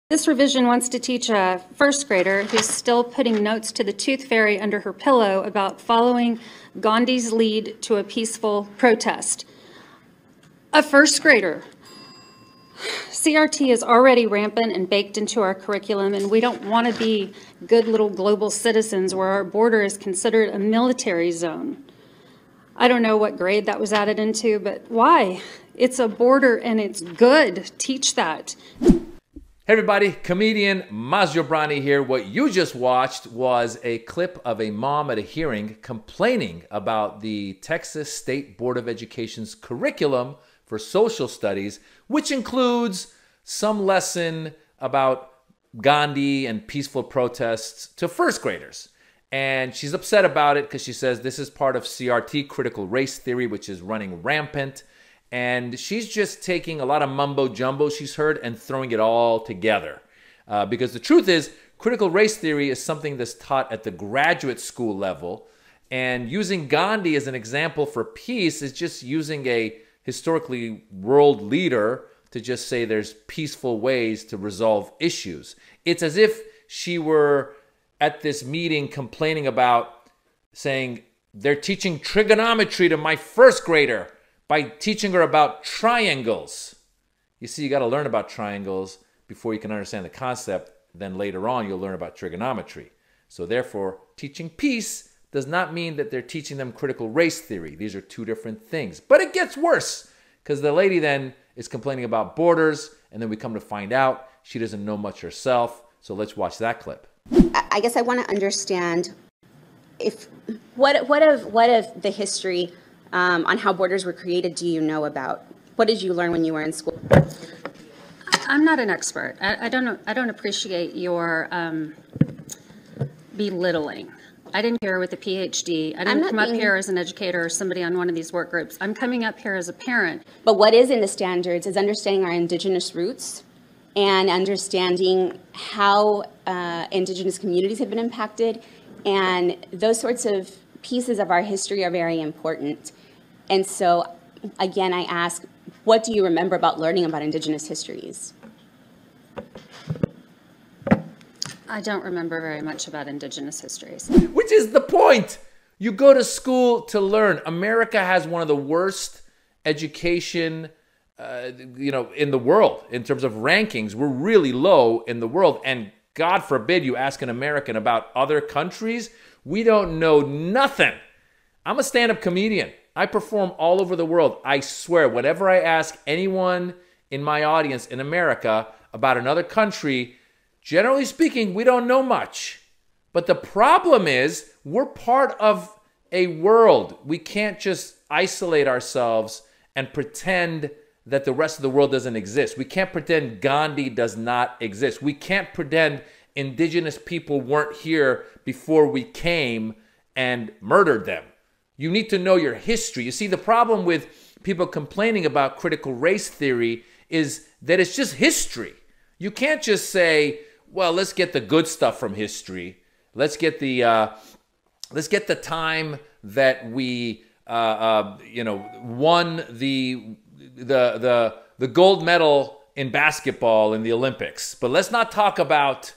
This revision wants to teach a first grader who's still putting notes to the tooth fairy under her pillow about following Gandhi's lead to a peaceful protest. A first grader. CRT is already rampant and baked into our curriculum, and we don't want to be good little global citizens where our border is considered a military zone. I don't know what grade that was added into, but why? It's a border and it's good. Teach that. Hey everybody, comedian Maz Jobrani here. What you just watched was a clip of a mom at a hearing complaining about the Texas State Board of Education's curriculum for social studies, which includes some lesson about Gandhi and peaceful protests to first graders. And she's upset about it because she says this is part of CRT, critical race theory, which is running rampant. And she's just taking a lot of mumbo jumbo she's heard and throwing it all together. Because the truth is, critical race theory is something that's taught at the graduate school level. And using Gandhi as an example for peace is just using a historically world leader to just say there's peaceful ways to resolve issues. It's as if she were at this meeting complaining about saying they're teaching trigonometry to my first grader by teaching her about triangles. You see, you got to learn about triangles before you can understand the concept. Then later on, you'll learn about trigonometry. So therefore, teaching peace does not mean that they're teaching them critical race theory. These are two different things. But it gets worse because the lady then is complaining about borders, and then we come to find out she doesn't know much herself. So let's watch that clip. I guess I want to understand what of the history on how borders were created do you know about? What did you learn when you were in school? I'm not an expert. I don't appreciate your belittling. I didn't here with a PhD. I didn't come up here as an educator or somebody on one of these work groups. I'm coming up here as a parent. But what is in the standards is understanding our indigenous roots and understanding how indigenous communities have been impacted. And those sorts of pieces of our history are very important. And so, again, I ask, what do you remember about learning about indigenous histories? I don't remember very much about indigenous histories. Which is the point. You go to school to learn. America has one of the worst education in the world in terms of rankings. We're really low in the world. And God forbid you ask an American about other countries. We don't know nothing. I'm a stand-up comedian. I perform all over the world. I swear, whenever I ask anyone in my audience in America about another country, generally speaking, we don't know much. But the problem is we're part of a world. We can't just isolate ourselves and pretend that the rest of the world doesn't exist. We can't pretend Gandhi does not exist. We can't pretend indigenous people weren't here before we came and murdered them. You need to know your history. You see, the problem with people complaining about critical race theory is that it's just history. You can't just say, well, let's get the good stuff from history. Let's get the time that we won the gold medal in basketball in the Olympics. But let's not talk about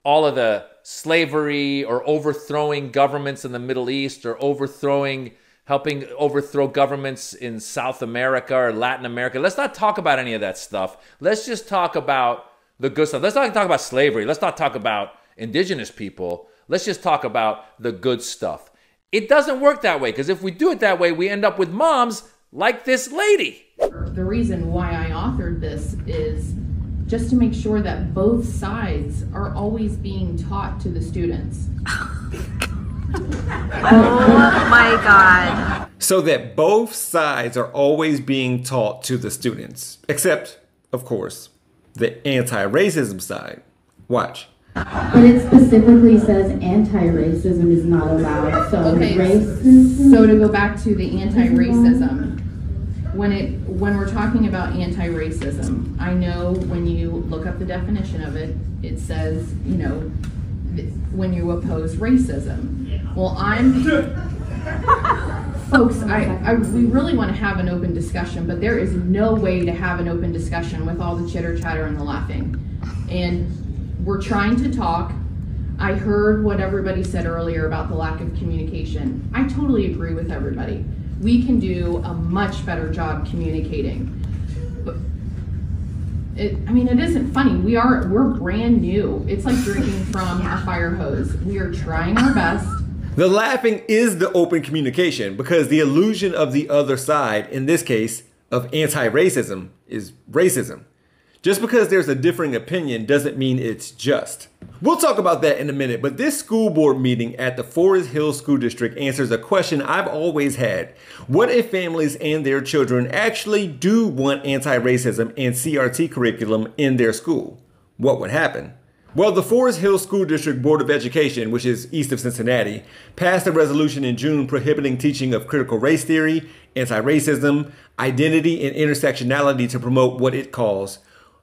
all of the slavery or overthrowing governments in the Middle East or helping overthrow governments in South America or Latin America. Let's not talk about any of that stuff. Let's just talk about the good stuff. Let's not talk about slavery. Let's not talk about indigenous people. Let's just talk about the good stuff. It doesn't work that way, because if we do it that way, we end up with moms like this lady. The reason why I authored this is just to make sure that both sides are always being taught to the students. Oh my God. So that both sides are always being taught to the students. Except, of course, the anti-racism side. Watch. But it specifically says anti-racism is not allowed. So okay, racism. So to go back to the anti-racism, when we're talking about anti-racism, I know when you look up the definition of it, it says, you know, when you oppose racism. Well, folks, we really want to have an open discussion, but there is no way to have an open discussion with all the chitter chatter and the laughing. And we're trying to talk. I heard what everybody said earlier about the lack of communication. I totally agree with everybody. We can do a much better job communicating. But it isn't funny. We're brand new. It's like drinking from a fire hose. We are trying our best. The laughing is the open communication because the illusion of the other side, in this case, of anti-racism, is racism. Just because there's a differing opinion doesn't mean it's just. We'll talk about that in a minute, but this school board meeting at the Forest Hill School District answers a question I've always had. What if families and their children actually do want anti-racism and CRT curriculum in their school? What would happen? Well, the Forest Hill School District Board of Education, which is east of Cincinnati, passed a resolution in June prohibiting teaching of critical race theory, anti-racism, identity, and intersectionality to promote what it calls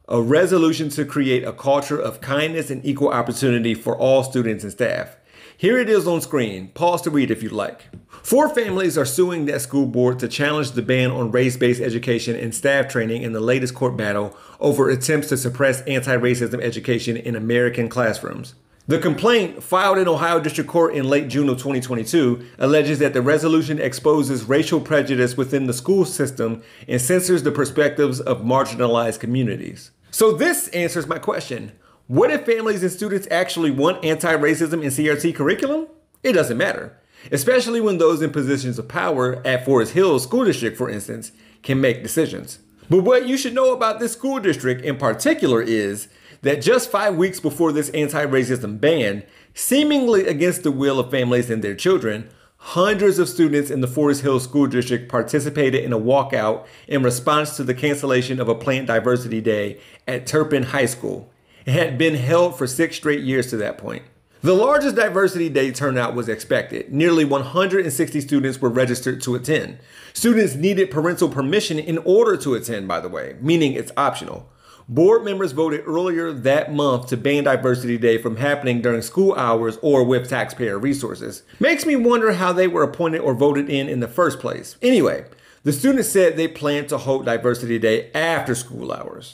a resolution to create a culture of kindness and equal opportunity for all students and staff. Here it is on screen. Pause to read if you'd like. 4 families are suing that school board to challenge the ban on race-based education and staff training in the latest court battle over attempts to suppress anti-racism education in American classrooms. The complaint, filed in Ohio District Court in late June of 2022, alleges that the resolution exposes racial prejudice within the school system and censors the perspectives of marginalized communities. So this answers my question. What if families and students actually want anti-racism and CRT curriculum? It doesn't matter, especially when those in positions of power at Forest Hill School District, for instance, can make decisions. But what you should know about this school district in particular is that just 5 weeks before this anti-racism ban, seemingly against the will of families and their children, hundreds of students in the Forest Hill School District participated in a walkout in response to the cancellation of a Plant Diversity Day at Turpin High School. It had been held for 6 straight years to that point. The largest Diversity Day turnout was expected. Nearly 160 students were registered to attend. Students needed parental permission in order to attend, by the way, meaning it's optional. Board members voted earlier that month to ban Diversity Day from happening during school hours or with taxpayer resources. Makes me wonder how they were appointed or voted in the first place. Anyway, the students said they planned to hold Diversity Day after school hours.